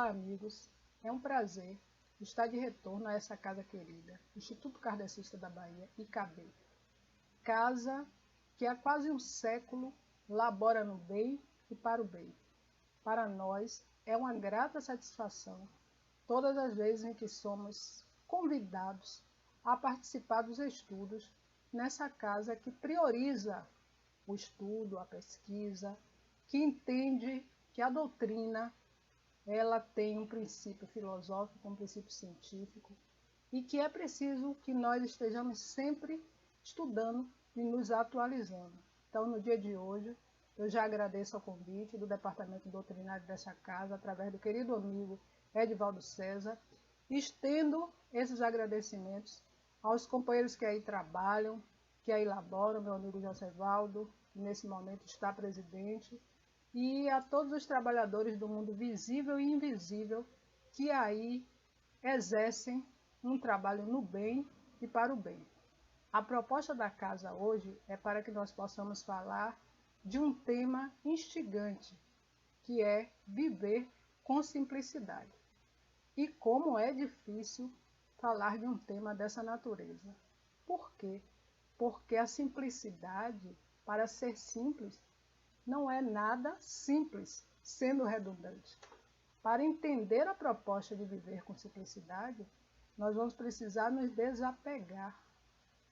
Olá, amigos. É um prazer estar de retorno a essa casa querida, Instituto Kardecista da Bahia, IKB. Casa que há quase um século labora no bem e para o bem. Para nós, é uma grata satisfação todas as vezes em que somos convidados a participar dos estudos nessa casa que prioriza o estudo, a pesquisa, que entende que a doutrina ela tem um princípio filosófico, um princípio científico, e que é preciso que nós estejamos sempre estudando e nos atualizando. Então, no dia de hoje, eu já agradeço ao convite do Departamento Doutrinário dessa casa, através do querido amigo Edivaldo César, e estendo esses agradecimentos aos companheiros que aí trabalham, que aí elaboram, meu amigo José Valdo, que nesse momento está presidente, e a todos os trabalhadores do mundo visível e invisível que aí exercem um trabalho no bem e para o bem. A proposta da casa hoje é para que nós possamos falar de um tema instigante, que é viver com simplicidade. E como é difícil falar de um tema dessa natureza. Por quê? Porque a simplicidade, para ser simples, não é nada simples, sendo redundante. Para entender a proposta de viver com simplicidade, nós vamos precisar nos desapegar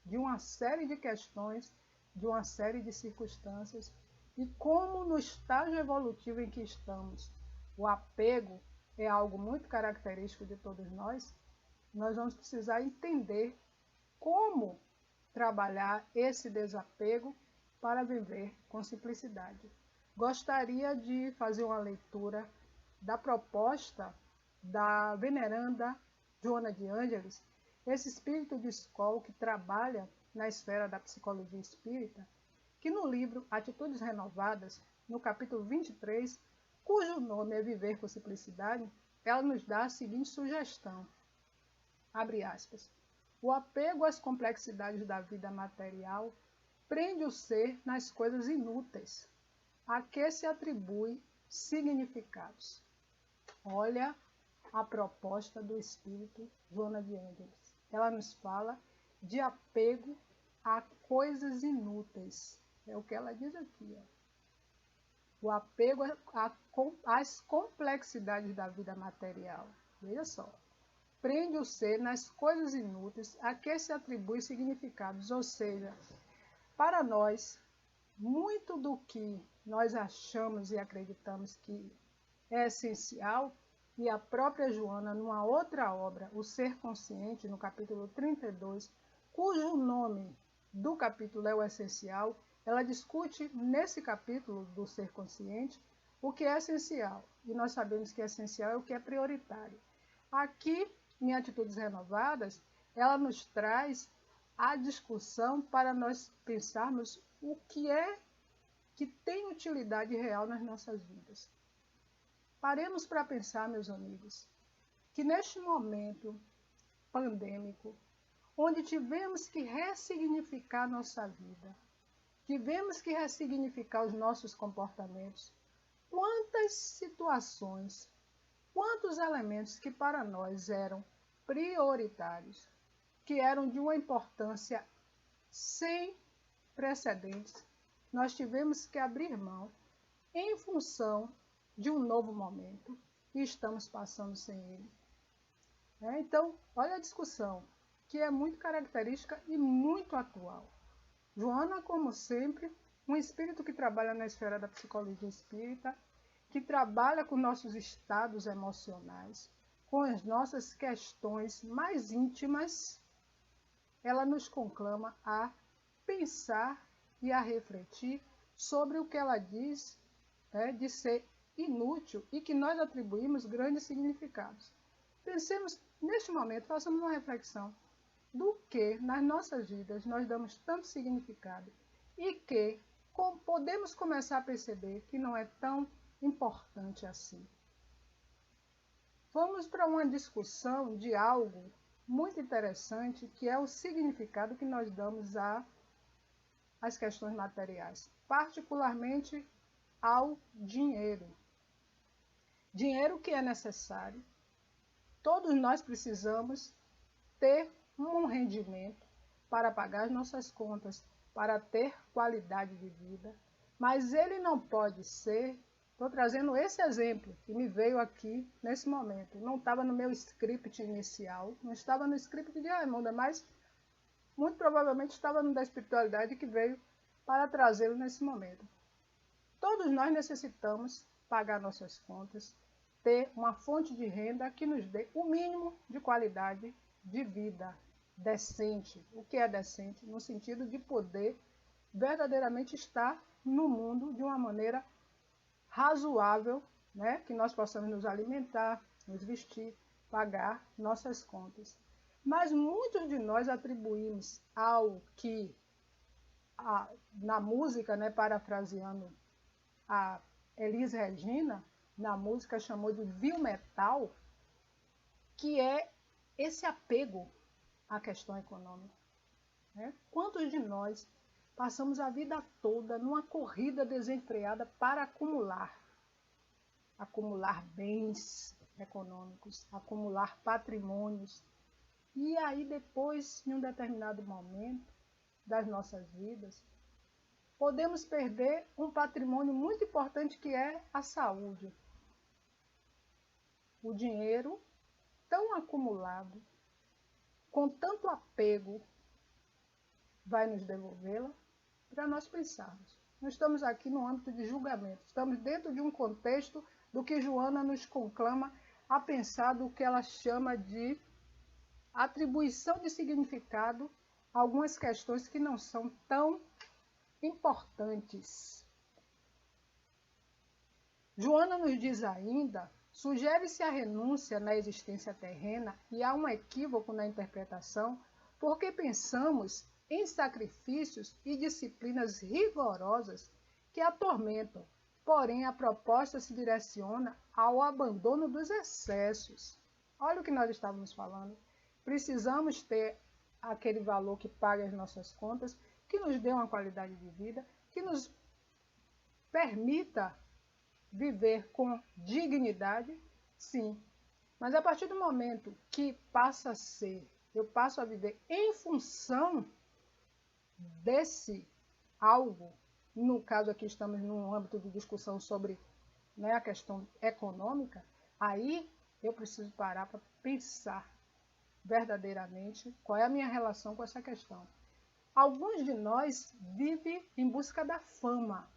de uma série de questões, de uma série de circunstâncias, e como no estágio evolutivo em que estamos, o apego é algo muito característico de todos nós vamos precisar entender como trabalhar esse desapego para viver com simplicidade. Gostaria de fazer uma leitura da proposta da veneranda Joana de Ângeles, esse espírito de escola que trabalha na esfera da psicologia espírita, que no livro Atitudes Renovadas, no capítulo 23, cujo nome é Viver com Simplicidade, ela nos dá a seguinte sugestão, abre aspas, o apego às complexidades da vida material prende o ser nas coisas inúteis, a que se atribui significados. Olha a proposta do espírito Joana de Ângeles. Ela nos fala de apego a coisas inúteis. É o que ela diz aqui. Ó. O apego às complexidades da vida material. Veja só. Prende o ser nas coisas inúteis a que se atribui significados, ou seja, para nós, muito do que nós achamos e acreditamos que é essencial, e a própria Joana, numa outra obra, O Ser Consciente, no capítulo 32, cujo nome do capítulo é o essencial, ela discute nesse capítulo do Ser Consciente o que é essencial. E nós sabemos que essencial é o que é prioritário. Aqui, em Atitudes Renovadas, ela nos traz a discussão para nós pensarmos o que é que tem utilidade real nas nossas vidas. Paremos para pensar, meus amigos, que neste momento pandêmico, onde tivemos que ressignificar nossa vida, tivemos que ressignificar os nossos comportamentos, quantas situações, quantos elementos que para nós eram prioritários, que eram de uma importância sem precedentes, nós tivemos que abrir mão em função de um novo momento e estamos passando sem ele. Então, olha a discussão, que é muito característica e muito atual. Joana, como sempre, um espírito que trabalha na esfera da psicologia espírita, que trabalha com nossos estados emocionais, com as nossas questões mais íntimas, ela nos conclama a pensar e a refletir sobre o que ela diz, de ser inútil e que nós atribuímos grandes significados. Pensemos neste momento, façamos uma reflexão do que nas nossas vidas nós damos tanto significado e que podemos começar a perceber que não é tão importante assim. Vamos para uma discussão de algo muito interessante, que é o significado que nós damos às questões materiais, particularmente ao dinheiro. Dinheiro que é necessário. Todos nós precisamos ter um rendimento para pagar as nossas contas, para ter qualidade de vida, mas ele não pode ser. Estou trazendo esse exemplo que me veio aqui nesse momento. Não estava no meu script inicial, não estava no script de Raimunda, mas muito provavelmente estava no da espiritualidade que veio para trazê-lo nesse momento. Todos nós necessitamos pagar nossas contas, ter uma fonte de renda que nos dê o mínimo de qualidade de vida decente. O que é decente? No sentido de poder verdadeiramente estar no mundo de uma maneira razoável, que nós possamos nos alimentar, nos vestir, pagar nossas contas. Mas muitos de nós atribuímos ao que, na música, parafraseando a Elis Regina, na música chamou de vil metal, que é esse apego à questão econômica. Quantos de nós passamos a vida toda numa corrida desenfreada para acumular bens econômicos, acumular patrimônios, e aí depois, em um determinado momento das nossas vidas, podemos perder um patrimônio muito importante que é a saúde. O dinheiro tão acumulado, com tanto apego, vai nos devolvê-la? Para nós pensarmos. Não estamos aqui no âmbito de julgamento, estamos dentro de um contexto do que Joana nos conclama a pensar do que ela chama de atribuição de significado a algumas questões que não são tão importantes. Joana nos diz ainda, sugere-se a renúncia na existência terrena e há um equívoco na interpretação, porque pensamos em sacrifícios e disciplinas rigorosas que atormentam, porém a proposta se direciona ao abandono dos excessos. Olha o que nós estávamos falando. Precisamos ter aquele valor que paga as nossas contas, que nos dê uma qualidade de vida, que nos permita viver com dignidade, sim. Mas a partir do momento que eu passo a viver em função desse algo, no caso aqui estamos num âmbito de discussão sobre a questão econômica, aí eu preciso parar para pensar verdadeiramente qual é a minha relação com essa questão. Alguns de nós vivem em busca da fama,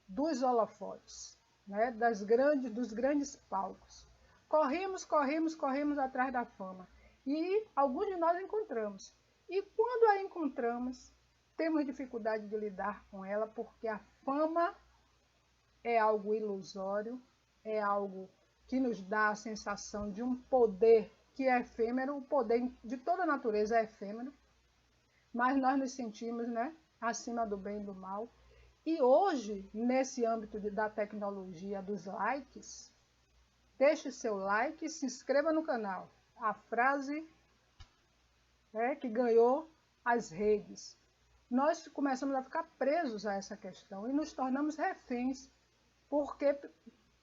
dos holofotes, dos grandes palcos. Corremos atrás da fama. E alguns de nós encontramos. E quando a encontramos, temos dificuldade de lidar com ela, porque a fama é algo ilusório, é algo que nos dá a sensação de um poder que é efêmero, o poder de toda a natureza é efêmero, mas nós nos sentimos acima do bem e do mal. E hoje, nesse âmbito da tecnologia dos likes, deixe seu like e se inscreva no canal. A frase que ganhou as redes. Nós começamos a ficar presos a essa questão e nos tornamos reféns, porque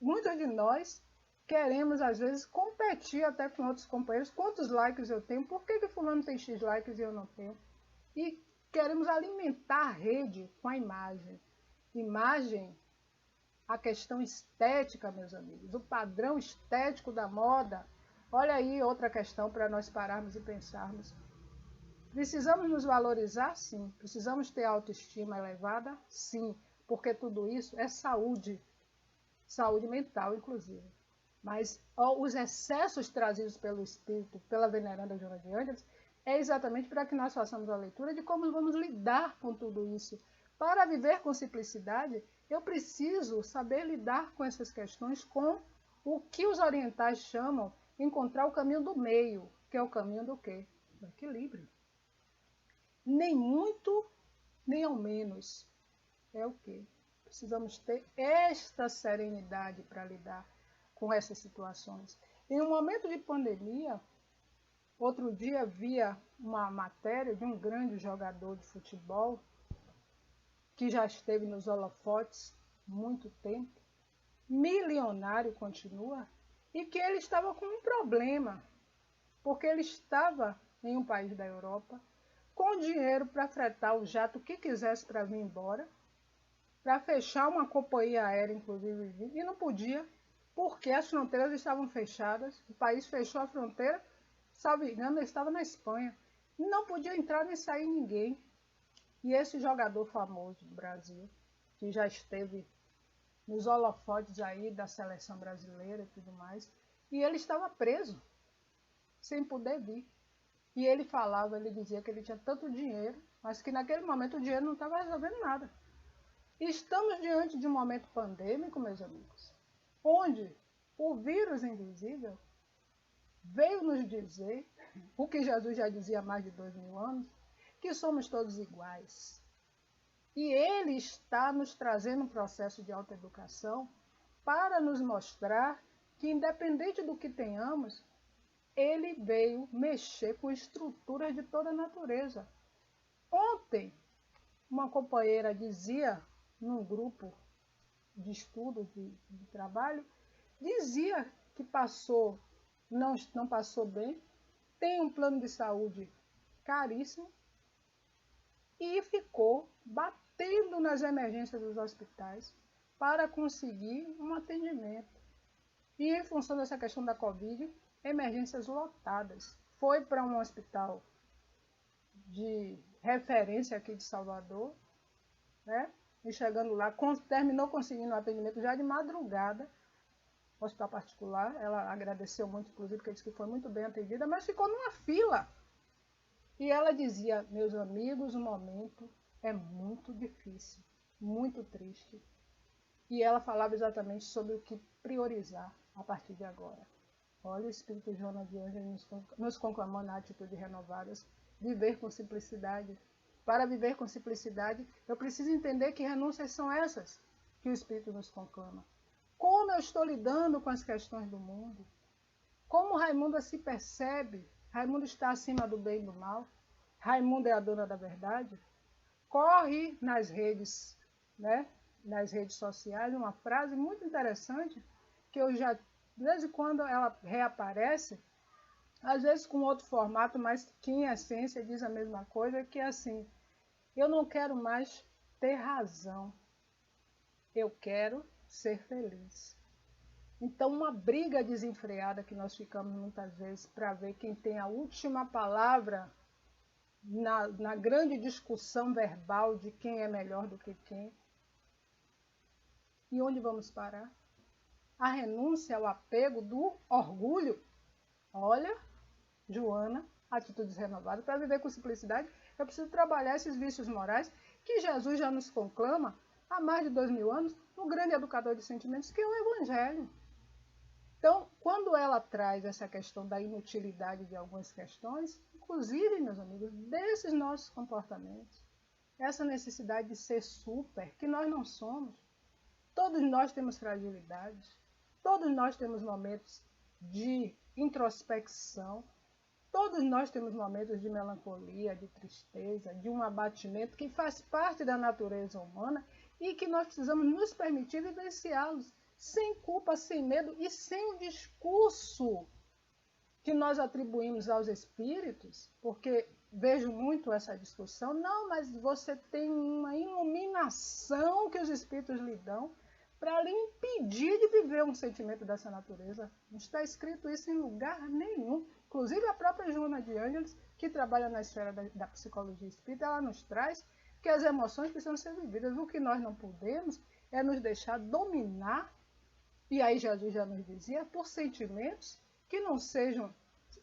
muitos de nós queremos, às vezes, competir até com outros companheiros. Quantos likes eu tenho? Por que fulano tem X likes e eu não tenho? E queremos alimentar a rede com a imagem. Imagem, a questão estética, meus amigos, o padrão estético da moda. Olha aí outra questão para nós pararmos e pensarmos. Precisamos nos valorizar? Sim. Precisamos ter autoestima elevada? Sim. Porque tudo isso é saúde. Saúde mental, inclusive. Mas os excessos trazidos pelo Espírito, pela veneranda Joana de Ângeles, é exatamente para que nós façamos a leitura de como vamos lidar com tudo isso. Para viver com simplicidade, eu preciso saber lidar com essas questões com o que os orientais chamam encontrar o caminho do meio, que é o caminho do quê? Do equilíbrio. Nem muito, nem ao menos. É o quê? Precisamos ter esta serenidade para lidar com essas situações. Em um momento de pandemia, outro dia via uma matéria de um grande jogador de futebol que já esteve nos holofotes muito tempo, milionário continua, e que ele estava com um problema, porque ele estava em um país da Europa, com dinheiro para fretar o jato que quisesse para vir embora, para fechar uma companhia aérea, inclusive, e não podia, porque as fronteiras estavam fechadas, o país fechou a fronteira, salvo engano, ele estava na Espanha, não podia entrar nem sair ninguém. E esse jogador famoso do Brasil, que já esteve nos holofotes aí da seleção brasileira e tudo mais, e ele estava preso, sem poder vir. E ele falava, ele dizia que ele tinha tanto dinheiro, mas que naquele momento o dinheiro não estava resolvendo nada. E estamos diante de um momento pandêmico, meus amigos, onde o vírus invisível veio nos dizer, o que Jesus já dizia há mais de 2000 anos, que somos todos iguais. E ele está nos trazendo um processo de autoeducação para nos mostrar que, independente do que tenhamos, ele veio mexer com estruturas de toda a natureza. Ontem, uma companheira dizia, num grupo de estudo, de trabalho, dizia que não passou bem, tem um plano de saúde caríssimo, e ficou batendo nas emergências dos hospitais para conseguir um atendimento. E em função dessa questão da Covid, emergências lotadas. Foi para um hospital de referência aqui de Salvador, né? E chegando lá, terminou conseguindo um atendimento já de madrugada, hospital particular. Ela agradeceu muito, inclusive, porque disse que foi muito bem atendida, mas ficou numa fila. E ela dizia, meus amigos, o momento é muito difícil, muito triste. E ela falava exatamente sobre o que priorizar a partir de agora. Olha o Espírito Joana de Ângeles nos conclamando a atitude renovadas, viver com simplicidade. Para viver com simplicidade, eu preciso entender que renúncias são essas que o Espírito nos conclama. Como eu estou lidando com as questões do mundo? Como Raimunda se percebe? Raimundo está acima do bem e do mal. Raimunda é a dona da verdade. Corre nas redes, né? Nas redes sociais, uma frase muito interessante, que eu já, de vez em quando ela reaparece, às vezes com outro formato, mas que em essência diz a mesma coisa, que é assim, eu não quero mais ter razão, eu quero ser feliz. Então, uma briga desenfreada que nós ficamos muitas vezes para ver quem tem a última palavra na grande discussão verbal de quem é melhor do que quem. E onde vamos parar? A renúncia ao apego do orgulho. Olha, Joana, atitudes renovadas. Para viver com simplicidade, eu preciso trabalhar esses vícios morais que Jesus já nos conclama há mais de 2000 anos no grande educador de sentimentos, que é o Evangelho. Então, quando ela traz essa questão da inutilidade de algumas questões, inclusive, meus amigos, desses nossos comportamentos, essa necessidade de ser super, que nós não somos. Todos nós temos fragilidades, todos nós temos momentos de introspecção, todos nós temos momentos de melancolia, de tristeza, de um abatimento que faz parte da natureza humana e que nós precisamos nos permitir vivenciá-los, sem culpa, sem medo e sem o discurso que nós atribuímos aos espíritos, porque vejo muito essa discussão, não, mas você tem uma iluminação que os espíritos lhe dão para lhe impedir de viver um sentimento dessa natureza. Não está escrito isso em lugar nenhum. Inclusive a própria Joana de Ângeles, que trabalha na esfera da psicologia espírita, ela nos traz que as emoções precisam ser vividas. O que nós não podemos é nos deixar dominar E aí Jesus já nos dizia, por sentimentos que não sejam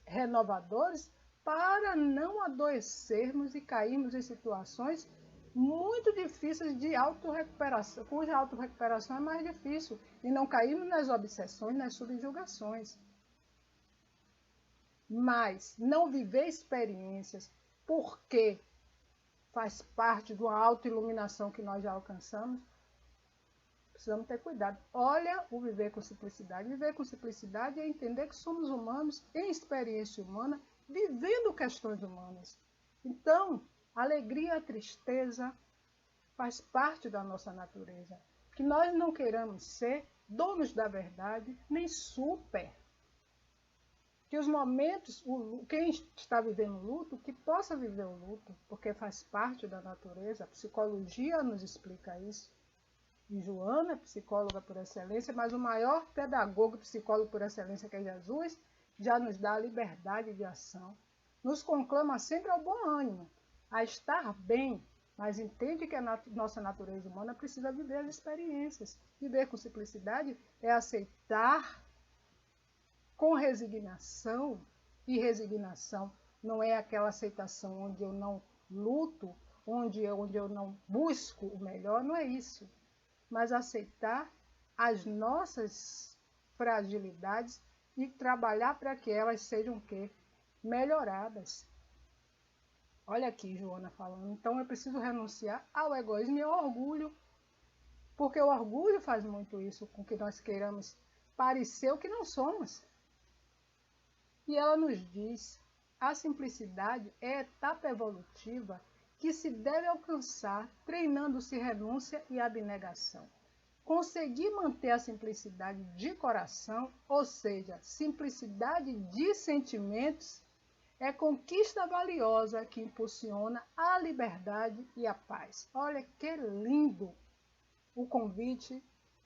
renovadores, para não adoecermos e cairmos em situações muito difíceis de autorrecuperação, cuja autorrecuperação é mais difícil, e não cairmos nas obsessões, nas subjugações. Mas não viver experiências porque faz parte de uma autoiluminação que nós já alcançamos, precisamos ter cuidado. Olha o viver com simplicidade. Viver com simplicidade é entender que somos humanos, em experiência humana, vivendo questões humanas. Então, a alegria e a tristeza faz parte da nossa natureza. Que nós não queiramos ser donos da verdade, nem super. Que os momentos, quem está vivendo luto, que possa viver o luto, porque faz parte da natureza. A psicologia nos explica isso. E Joana, psicóloga por excelência, mas o maior pedagogo e psicólogo por excelência, que é Jesus, já nos dá a liberdade de ação. Nos conclama sempre ao bom ânimo, a estar bem, mas entende que a nossa natureza humana precisa viver as experiências. Viver com simplicidade é aceitar com resignação, e resignação não é aquela aceitação onde eu não luto, onde eu não busco o melhor, não é isso. Mas aceitar as nossas fragilidades e trabalhar para que elas sejam o quê? Melhoradas. Olha aqui, Joana falando. Então eu preciso renunciar ao egoísmo e ao orgulho, porque o orgulho faz muito isso com que nós queiramos parecer o que não somos. E ela nos diz, a simplicidade é etapa evolutiva que se deve alcançar treinando-se renúncia e abnegação. Conseguir manter a simplicidade de coração, ou seja, simplicidade de sentimentos, é conquista valiosa que impulsiona a liberdade e a paz. Olha que lindo o convite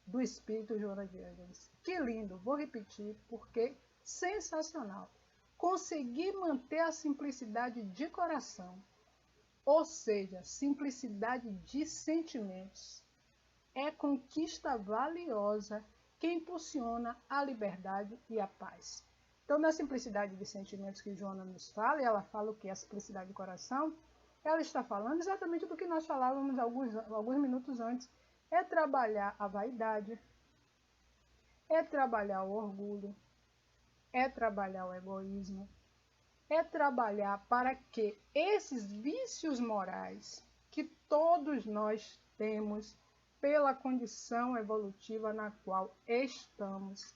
do Espírito Joana de Ângeles. Que lindo, vou repetir porque sensacional. Conseguir manter a simplicidade de coração, ou seja, simplicidade de sentimentos, é conquista valiosa que impulsiona a liberdade e a paz. Então, na simplicidade de sentimentos que Joana nos fala, e ela fala o que é a simplicidade de coração, ela está falando exatamente do que nós falávamos alguns minutos antes. É trabalhar a vaidade, é trabalhar o orgulho, é trabalhar o egoísmo, é trabalhar para que esses vícios morais que todos nós temos pela condição evolutiva na qual estamos,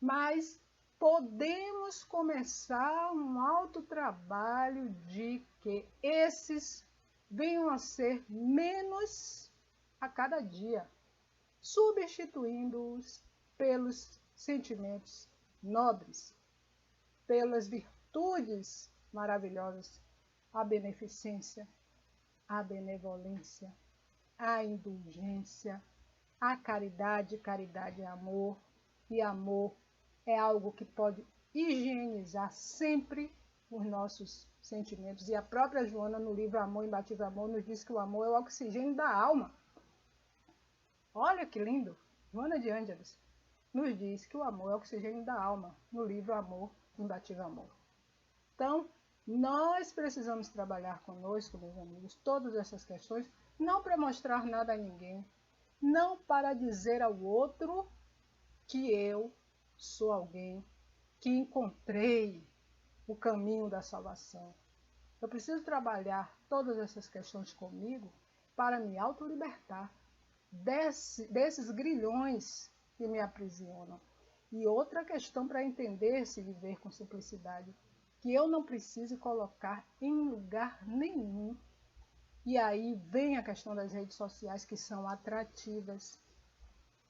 mas podemos começar um autotrabalho de que esses venham a ser menos a cada dia, substituindo-os pelos sentimentos nobres, pelas virtudes maravilhosas, a beneficência, a benevolência, a indulgência, a caridade. Caridade é amor, e amor é algo que pode higienizar sempre os nossos sentimentos. E a própria Joana, no livro Amor, Imbatível Amor, nos diz que o amor é o oxigênio da alma. Olha que lindo! Joana de Ângeles nos diz que o amor é o oxigênio da alma, no livro Amor, Imbatível Amor. Então, nós precisamos trabalhar conosco, meus amigos, todas essas questões, não para mostrar nada a ninguém, não para dizer ao outro que eu sou alguém que encontrei o caminho da salvação. Eu preciso trabalhar todas essas questões comigo para me autolibertar desses grilhões que me aprisionam. E outra questão para entender se viver com simplicidade, que eu não preciso colocar em lugar nenhum. E aí vem a questão das redes sociais, que são atrativas.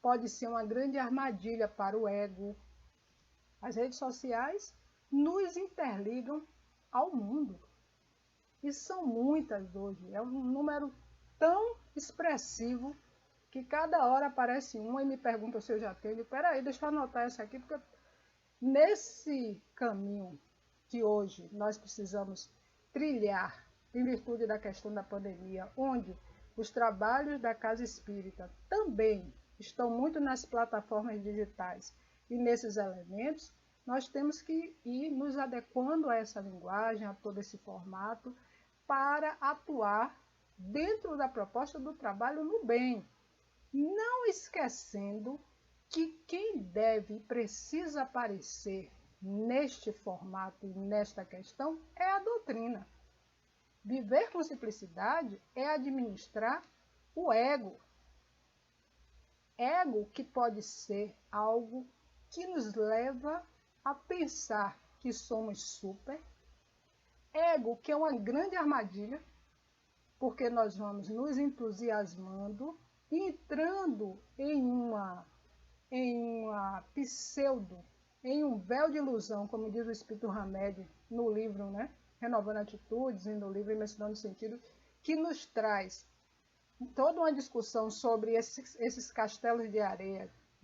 Pode ser uma grande armadilha para o ego. As redes sociais nos interligam ao mundo. E são muitas hoje. É um número tão expressivo que cada hora aparece uma e me pergunta se eu já tenho. Espera aí, deixa eu anotar essa aqui, porque nesse caminho que hoje nós precisamos trilhar, em virtude da questão da pandemia, onde os trabalhos da Casa Espírita também estão muito nas plataformas digitais. E nesses elementos, nós temos que ir nos adequando a essa linguagem, a todo esse formato, para atuar dentro da proposta do trabalho no bem. Não esquecendo que quem deve e precisa aparecer neste formato e nesta questão é a doutrina. Viver com simplicidade é administrar o ego. Ego que pode ser algo que nos leva a pensar que somos super. Ego que é uma grande armadilha, porque nós vamos nos entusiasmando, entrando em um véu de ilusão, como diz o Espírito Hamed no livro, né? Renovando Atitudes, e no livro Imensidão de Sentido, que nos traz toda uma discussão sobre esses castelos de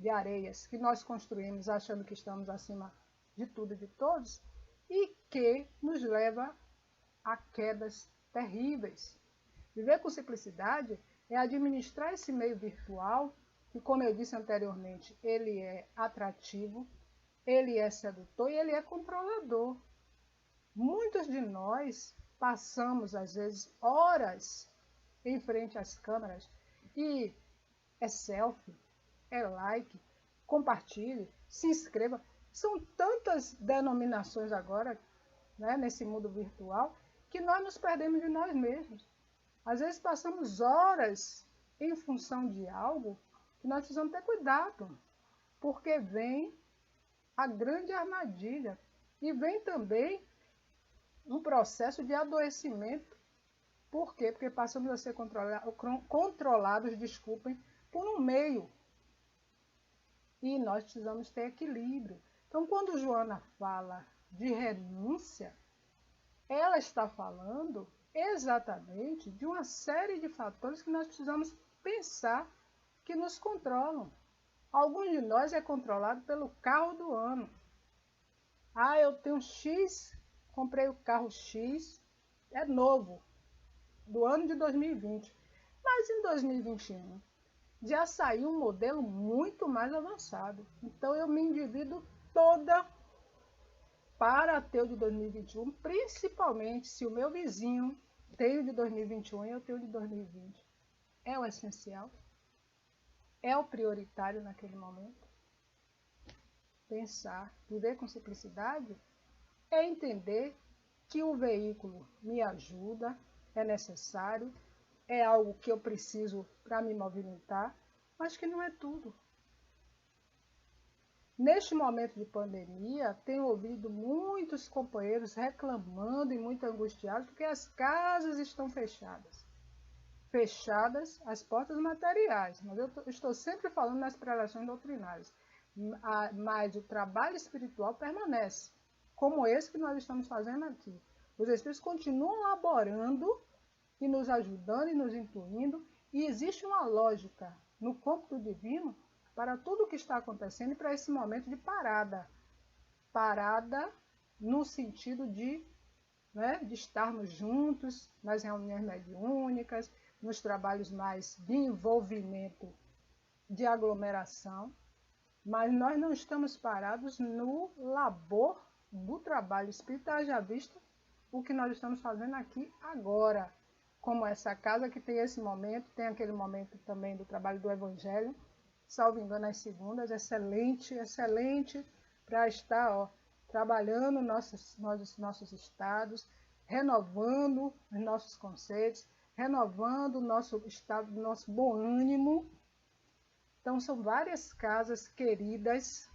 areias que nós construímos achando que estamos acima de tudo e de todos, e que nos leva a quedas terríveis. Viver com simplicidade é administrar esse meio virtual, que, como eu disse anteriormente, ele é atrativo, ele é sedutor e ele é controlador. Muitos de nós passamos, às vezes, horas em frente às câmeras e é selfie, é like, compartilhe, se inscreva. São tantas denominações agora, né, nesse mundo virtual, que nós nos perdemos de nós mesmos. Às vezes passamos horas em função de algo que nós precisamos ter cuidado, porque vem a grande armadilha e vem também um processo de adoecimento. Por quê? Porque passamos a ser controlados, desculpem, por um meio. E nós precisamos ter equilíbrio. Então, quando Joana fala de renúncia, ela está falando exatamente de uma série de fatores que nós precisamos pensar que nos controlam. Alguns de nós é controlado pelo carro do ano. Ah, eu tenho X, comprei o carro X, é novo, do ano de 2020. Mas em 2021 já saiu um modelo muito mais avançado. Então eu me endivido toda para ter o de 2021, principalmente se o meu vizinho tem o de 2021 e eu tenho o de 2020. É o essencial? É o prioritário naquele momento? Pensar, viver com simplicidade, é entender que o veículo me ajuda, é necessário, é algo que eu preciso para me movimentar, mas que não é tudo. Neste momento de pandemia, tenho ouvido muitos companheiros reclamando e muito angustiados porque as casas estão fechadas. Fechadas as portas materiais, mas eu estou sempre falando nas preleções doutrinárias. Mas o trabalho espiritual permanece, como esse que nós estamos fazendo aqui. Os Espíritos continuam laborando e nos ajudando e nos intuindo, e existe uma lógica no cômputo divino para tudo o que está acontecendo e para esse momento de parada. Parada no sentido de estarmos juntos nas reuniões mediúnicas, nos trabalhos mais de envolvimento, de aglomeração, mas nós não estamos parados no labor do trabalho espírita, já visto o que nós estamos fazendo aqui agora, como essa casa que tem esse momento, tem aquele momento também do trabalho do Evangelho, salvo engano, às segundas, excelente, excelente, para estar trabalhando nossos estados, renovando os nossos conceitos, renovando o nosso estado, nosso bom ânimo. Então, são várias casas queridas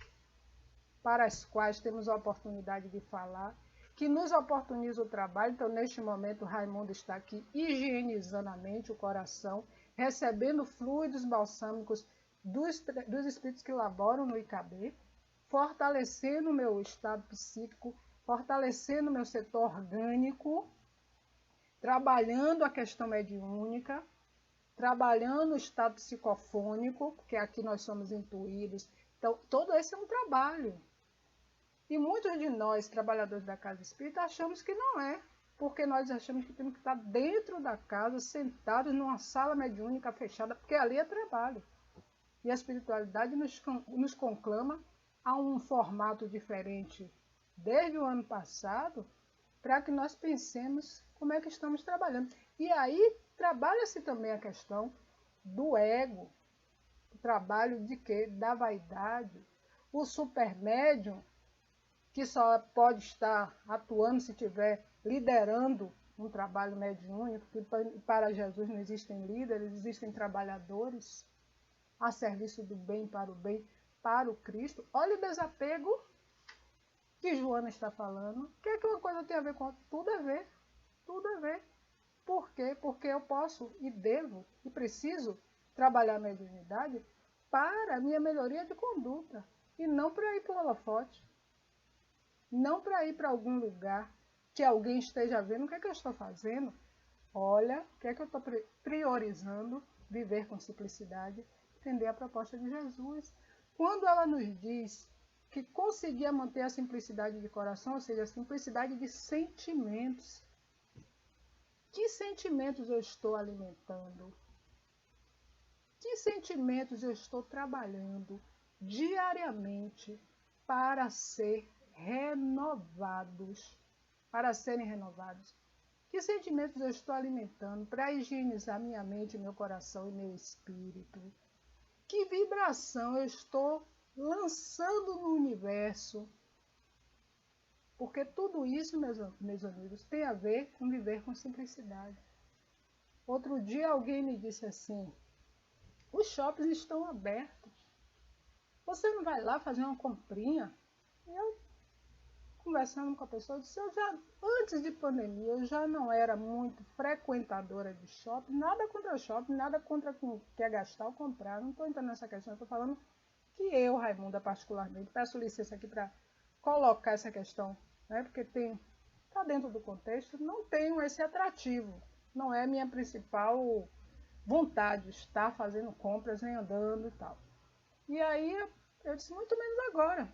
para as quais temos a oportunidade de falar, que nos oportuniza o trabalho. Então, neste momento, o Raimundo está aqui higienizando a mente, o coração, recebendo fluidos balsâmicos dos espíritos que laboram no IKB, fortalecendo o meu estado psíquico, fortalecendo o meu setor orgânico, trabalhando a questão mediúnica, trabalhando o estado psicofônico, porque aqui nós somos intuídos. Então, todo esse é um trabalho. E muitos de nós, trabalhadores da casa espírita, achamos que não é, porque nós achamos que temos que estar dentro da casa, sentados numa sala mediúnica fechada, porque ali é trabalho. E a espiritualidade nos conclama a um formato diferente desde o ano passado, para que nós pensemos como é que estamos trabalhando. E aí trabalha-se também a questão do ego, o trabalho de quê? Da vaidade. O supermédium, que só pode estar atuando se estiver liderando um trabalho mediúnico, porque para Jesus não existem líderes, existem trabalhadores a serviço do bem, para o Cristo. Olha o desapego que Joana está falando. O que é que uma coisa tem a ver com outra? Tudo a ver, tudo a ver. Por quê? Porque eu posso e devo e preciso trabalhar a mediunidade para a minha melhoria de conduta e não para ir para o holofote, não para ir para algum lugar que alguém esteja vendo o que é que eu estou fazendo. Olha, o que é que eu estou priorizando, viver com simplicidade, entender a proposta de Jesus. Quando ela nos diz que conseguia manter a simplicidade de coração, ou seja, a simplicidade de sentimentos. Que sentimentos eu estou alimentando? Que sentimentos eu estou trabalhando diariamente para ser renovados, para serem renovados? Que sentimentos eu estou alimentando para higienizar minha mente, meu coração e meu espírito? Que vibração eu estou lançando no universo? Porque tudo isso, meus amigos, tem a ver com viver com simplicidade. Outro dia alguém me disse assim, os shoppings estão abertos. Você não vai lá fazer uma comprinha? Eu, conversando com a pessoa, disse, antes de pandemia, eu já não era muito frequentadora de shopping, nada contra shopping, nada contra quem quer gastar ou comprar. Não estou entrando nessa questão, estou falando que eu, Raimunda, particularmente, peço licença aqui para colocar essa questão, né? Porque está dentro do contexto, não tenho esse atrativo, não é minha principal vontade estar fazendo compras, nem andando e tal. E aí eu disse, muito menos agora,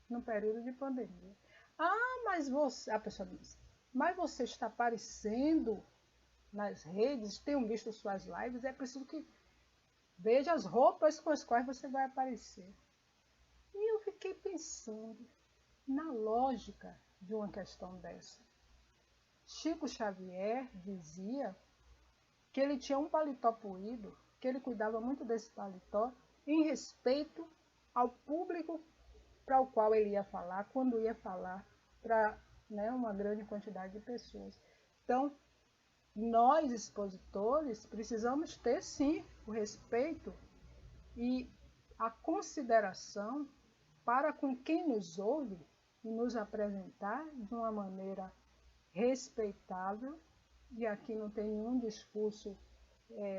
no período de pandemia. Ah, mas você, a pessoa disse, mas você está aparecendo nas redes, tenho visto suas lives, é preciso que veja as roupas com as quais você vai aparecer. E eu fiquei pensando na lógica de uma questão dessa. Chico Xavier dizia que ele tinha um paletó puído, que ele cuidava muito desse paletó em respeito ao público para o qual ele ia falar, quando ia falar para, né, uma grande quantidade de pessoas. Então, nós, expositores, precisamos ter, sim, o respeito e a consideração para com quem nos ouve e nos apresentar de uma maneira respeitável, e aqui não tem nenhum discurso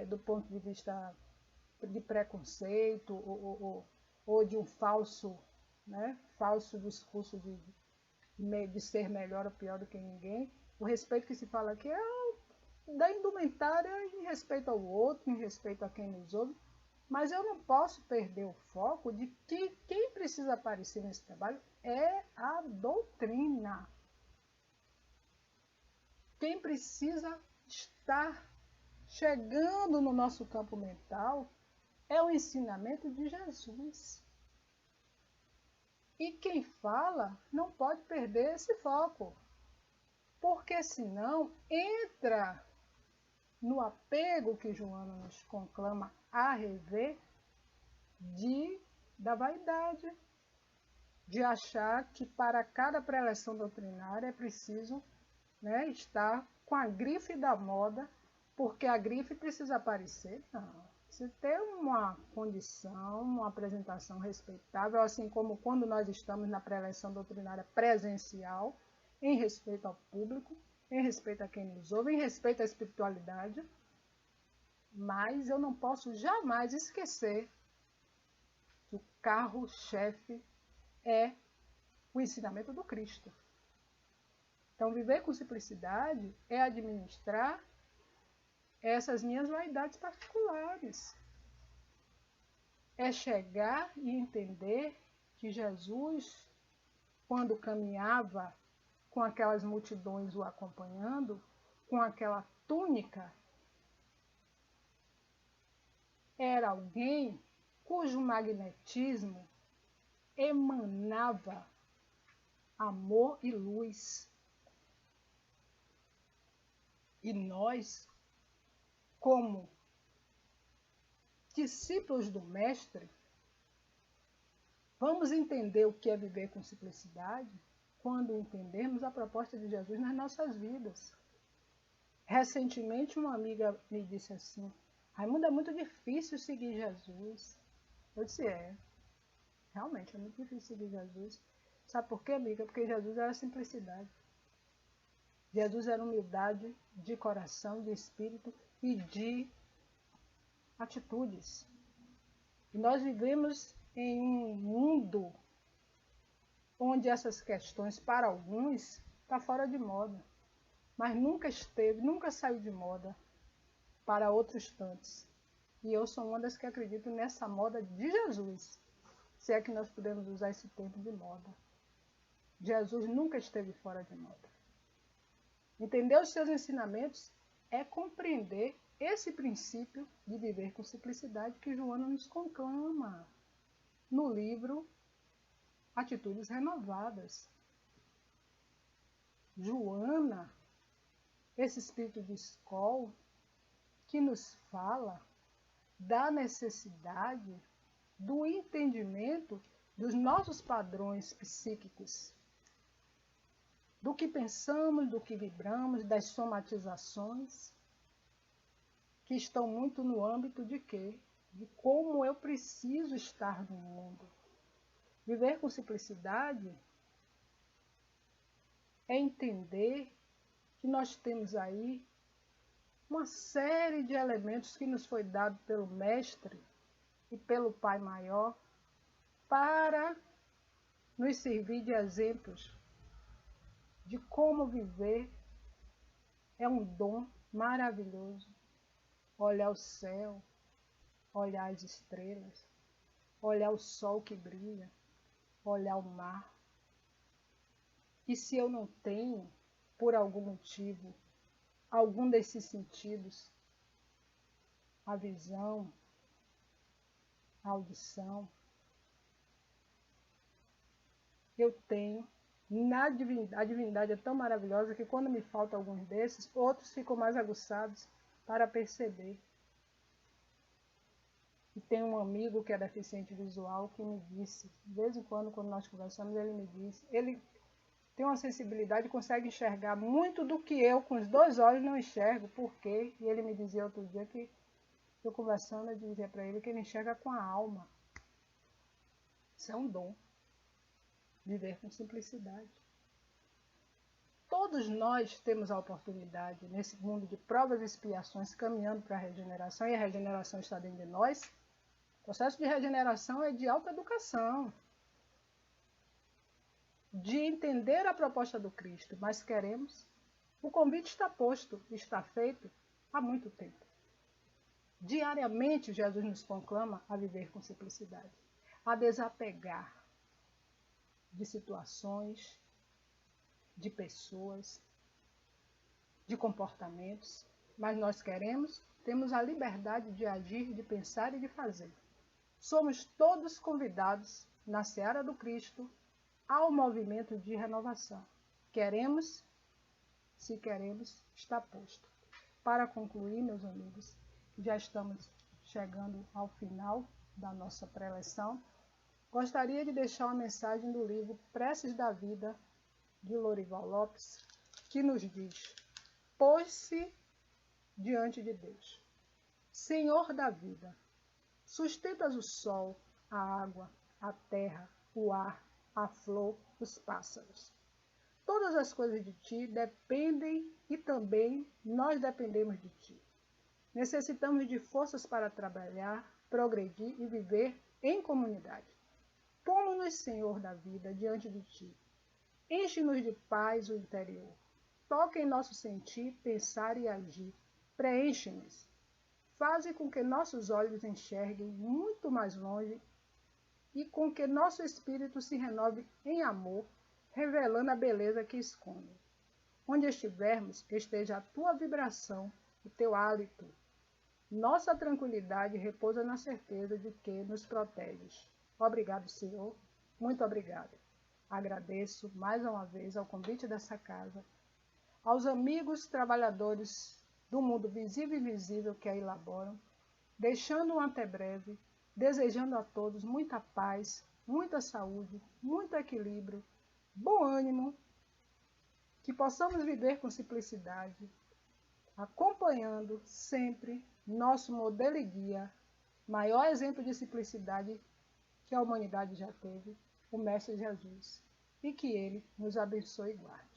do ponto de vista de preconceito ou de um falso, né, falso discurso de ser melhor ou pior do que ninguém. O respeito que se fala aqui é da indumentária em respeito ao outro, em respeito a quem nos ouve, mas eu não posso perder o foco de que quem precisa aparecer nesse trabalho é a doutrina. Quem precisa estar chegando no nosso campo mental é o ensinamento de Jesus. E quem fala não pode perder esse foco, porque senão entra no apego que Joana nos conclama a rever da vaidade, de achar que para cada preleção doutrinária é preciso, né, estar com a grife da moda, porque a grife precisa aparecer. Não. Precisa ter uma condição, uma apresentação respeitável, assim como quando nós estamos na preleção doutrinária presencial, em respeito ao público, em respeito a quem nos ouve, em respeito à espiritualidade. Mas eu não posso jamais esquecer que o carro-chefe é o ensinamento do Cristo. Então, viver com simplicidade é administrar essas minhas vaidades particulares. É chegar e entender que Jesus, quando caminhava com aquelas multidões o acompanhando, com aquela túnica, era alguém cujo magnetismo emanava amor e luz. E nós, como discípulos do Mestre, vamos entender o que é viver com simplicidade quando entendermos a proposta de Jesus nas nossas vidas. Recentemente, uma amiga me disse assim: Raimundo, é muito difícil seguir Jesus. Eu disse: realmente é muito difícil seguir Jesus. Sabe por quê, amiga? Porque Jesus era simplicidade. Jesus era humildade de coração, de espírito e de atitudes. E nós vivemos em um mundo onde essas questões, para alguns, está fora de moda. Mas nunca saiu de moda para outros tantos. E eu sou uma das que acredito nessa moda de Jesus, se é que nós podemos usar esse termo de moda. Jesus nunca esteve fora de moda. Entender os seus ensinamentos é compreender esse princípio de viver com simplicidade que Joana nos conclama no livro Atitudes Renovadas. Joana, esse espírito de escola que nos fala da necessidade do entendimento dos nossos padrões psíquicos, do que pensamos, do que vibramos, das somatizações, que estão muito no âmbito de quê? De como eu preciso estar no mundo. Viver com simplicidade é entender que nós temos aí uma série de elementos que nos foi dado pelo Mestre e pelo Pai Maior para nos servir de exemplos de como viver. É um dom maravilhoso. Olhar o céu, olhar as estrelas, olhar o sol que brilha, olhar o mar. E se eu não tenho, por algum motivo, algum desses sentidos, a visão, a audição, eu tenho. A divindade é tão maravilhosa que quando me faltam alguns desses, outros ficam mais aguçados para perceber. E tem um amigo que é deficiente visual que me disse, de vez em quando nós conversamos, ele me disse, ele tem uma sensibilidade, consegue enxergar muito do que eu com os 2 olhos não enxergo. Por quê? E ele me dizia outro dia que eu conversando, eu dizia para ele que ele enxerga com a alma. Isso é um dom. Viver com simplicidade. Todos nós temos a oportunidade, nesse mundo de provas e expiações, caminhando para a regeneração, e a regeneração está dentro de nós. O processo de regeneração é de autoeducação, de entender a proposta do Cristo, mas queremos. O convite está posto, está feito há muito tempo. Diariamente, Jesus nos conclama a viver com simplicidade, a desapegar de situações, de pessoas, de comportamentos, mas nós temos a liberdade de agir, de pensar e de fazer. Somos todos convidados, na seara do Cristo, ao movimento de renovação. Queremos, se queremos, está posto. Para concluir, meus amigos, já estamos chegando ao final da nossa preleção. Gostaria de deixar uma mensagem do livro Preces da Vida, de Lorival Lopes, que nos diz: pôs-se diante de Deus, Senhor da vida, sustentas o sol, a água, a terra, o ar, a flor, os pássaros. Todas as coisas de ti dependem e também nós dependemos de ti. Necessitamos de forças para trabalhar, progredir e viver em comunidade. Pomos-nos, Senhor da vida, diante de ti. Enche-nos de paz o interior. Toca em nosso sentir, pensar e agir. Preenche-nos. Faze com que nossos olhos enxerguem muito mais longe e com que nosso espírito se renove em amor, revelando a beleza que esconde. Onde estivermos, esteja a tua vibração, o teu hálito. Nossa tranquilidade repousa na certeza de que nos proteges. Obrigado, Senhor. Muito obrigado. Agradeço mais uma vez ao convite dessa casa, aos amigos trabalhadores do mundo visível e invisível que a elaboram, deixando um até breve, desejando a todos muita paz, muita saúde, muito equilíbrio, bom ânimo, que possamos viver com simplicidade, acompanhando sempre nosso modelo e guia, maior exemplo de simplicidade que a humanidade já teve, o Mestre Jesus, e que ele nos abençoe e guarde.